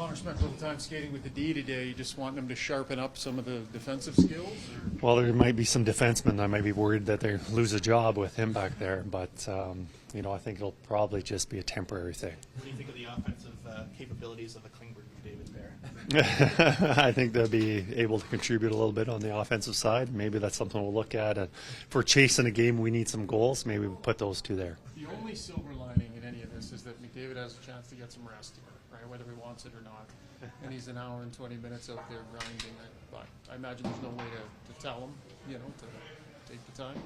Connor spent a little time skating with the D today. You just want them to sharpen up some of the defensive skills? Or? Well, there might be some defensemen. I might be worried that they lose a job with him back there, but I think it'll probably just be a temporary thing. What do you think of the offensive capabilities of the Klingberg and David there? I think they'll be able to contribute a little bit on the offensive side. Maybe that's something we'll look at. If we're chasing a game, we need some goals. Maybe we'll put those two there. The only silver lining in any of this is that McDavid has a chance to get some rest here, right? Whether he wants it or not. And he's an hour and 20 minutes out there grinding. But I imagine there's no way to tell him, to take the time.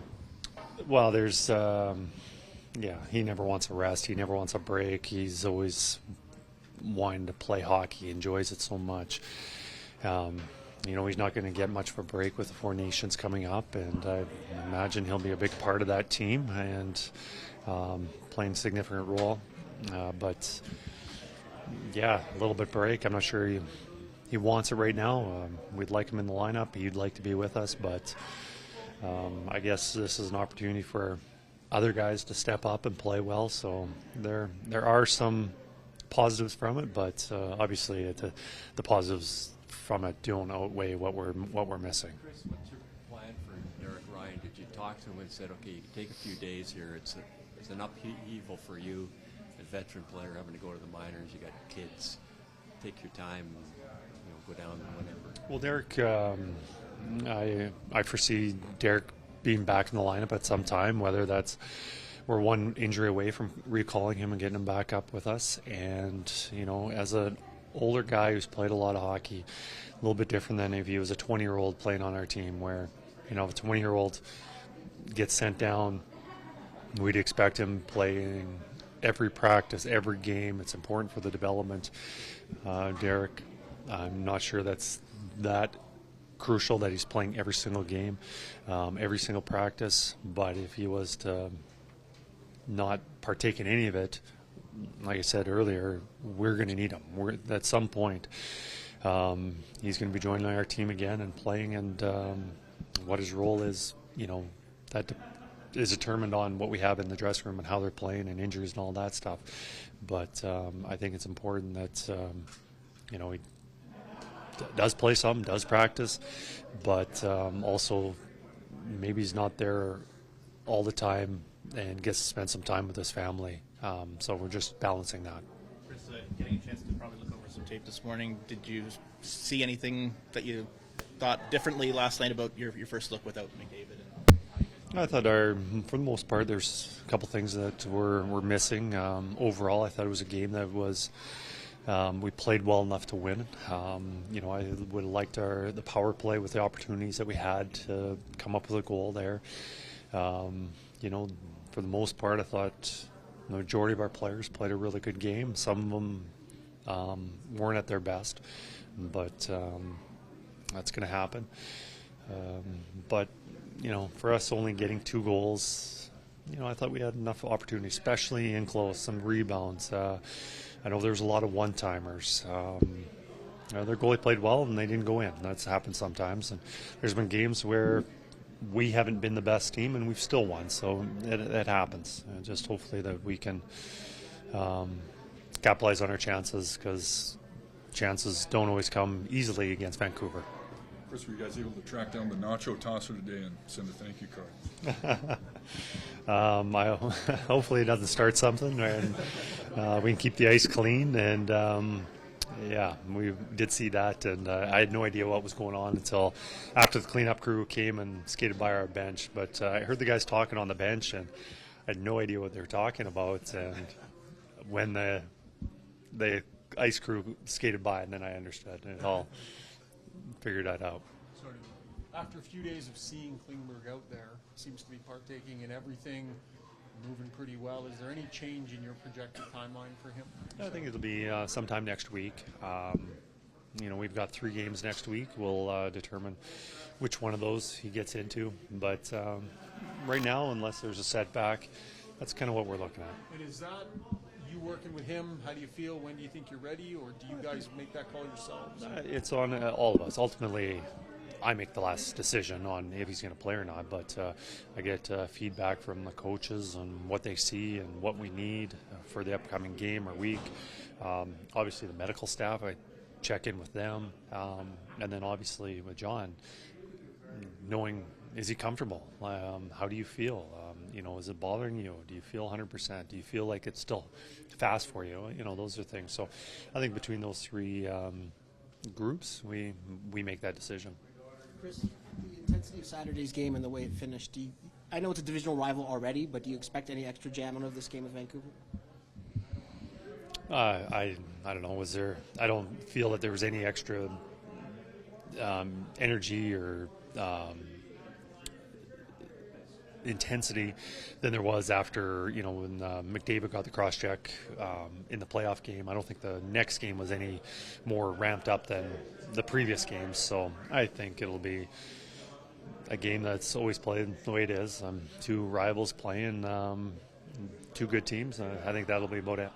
Well, there's, he never wants a rest. He never wants a break. He's always wanting to play hockey. He enjoys it so much. He's not going to get much of a break with the Four Nations coming up, and I imagine he'll be a big part of that team and playing a significant role. But a little bit break. I'm not sure he wants it right now. We'd like him in the lineup. He'd like to be with us, but I guess this is an opportunity for other guys to step up and play well. So there are some positives from it, but obviously the positives from it don't outweigh what we're missing. Kris, what's your plan for Derek Ryan? Did you talk to him and said, okay, you can take a few days here? It's an upheaval for you, a veteran player having to go to the minors. You got kids. Take your time. Go down whenever. Well, Derek, I foresee Derek being back in the lineup at some time, whether we're one injury away from recalling him and getting him back up with us. And, as an older guy who's played a lot of hockey, a little bit different than if he was a 20-year-old playing on our team where, if a 20-year-old gets sent down, we'd expect him playing every practice, every game. It's important for the development. Derek, I'm not sure that's that crucial that he's playing every single game, every single practice. But if he was to not partake in any of it, like I said earlier, we're going to need him. At some point, he's going to be joining our team again and playing, and what his role is, that is determined on what we have in the dressing room and how they're playing and injuries and all that stuff. But I think it's important that, he does play some, does practice, but also maybe he's not there all the time and gets to spend some time with his family. So we're just balancing that. Kris, getting a chance to probably look over some tape this morning, did you see anything that you thought differently last night about your first look without McDavid? I thought for the most part, there's a couple things that were missing. Overall, I thought it was a game that was we played well enough to win. I would have liked the power play with the opportunities that we had to come up with a goal there. For the most part, I thought the majority of our players played a really good game. Some of them weren't at their best, but that's going to happen. But for us only getting 2 goals, I thought we had enough opportunity, especially in close, some rebounds. I know there's a lot of one-timers. Their goalie played well and they didn't go in. That's happened sometimes. And there's been games where we haven't been the best team and we've still won. So it happens. Just hopefully that we can capitalize on our chances, because chances don't always come easily against Vancouver. Kris, were you guys able to track down the nacho tosser today and send a thank you card? Hopefully it doesn't start something, and we can keep the ice clean. And we did see that, and I had no idea what was going on until after the cleanup crew came and skated by our bench. But I heard the guys talking on the bench, and I had no idea what they were talking about. And when the ice crew skated by, and then I understood, and it all figured that out. Sort of, after a few days of seeing Klingberg out there, seems to be partaking in everything, moving pretty well. Is there any change in your projected timeline for him? I think it'll be sometime next week. We've got 3 games next week. We'll determine which one of those he gets into. But right now, unless there's a setback, that's kind of what we're looking at. And is that you working with him? How do you feel? When do you think you're ready? Or do you guys make that call yourselves? It's on all of us. Ultimately, I make the last decision on if he's going to play or not, but I get feedback from the coaches on what they see and what we need for the upcoming game or week. Obviously, the medical staff, I check in with them, and then obviously with John, knowing, is he comfortable? How do you feel? Is it bothering you? Do you feel 100%? Do you feel like it's still fast for you? Those are things. So I think between those three groups, we make that decision. Kris, the intensity of Saturday's game and the way it finished, I know it's a divisional rival already, but do you expect any extra jam out of this game with Vancouver? I don't know. I don't feel that there was any extra energy or intensity than there was after when McDavid got the cross check in the playoff game. I don't think the next game was any more ramped up than the previous games. So I think it'll be a game that's always played the way it is. Two rivals playing two good teams. I think that'll be about it.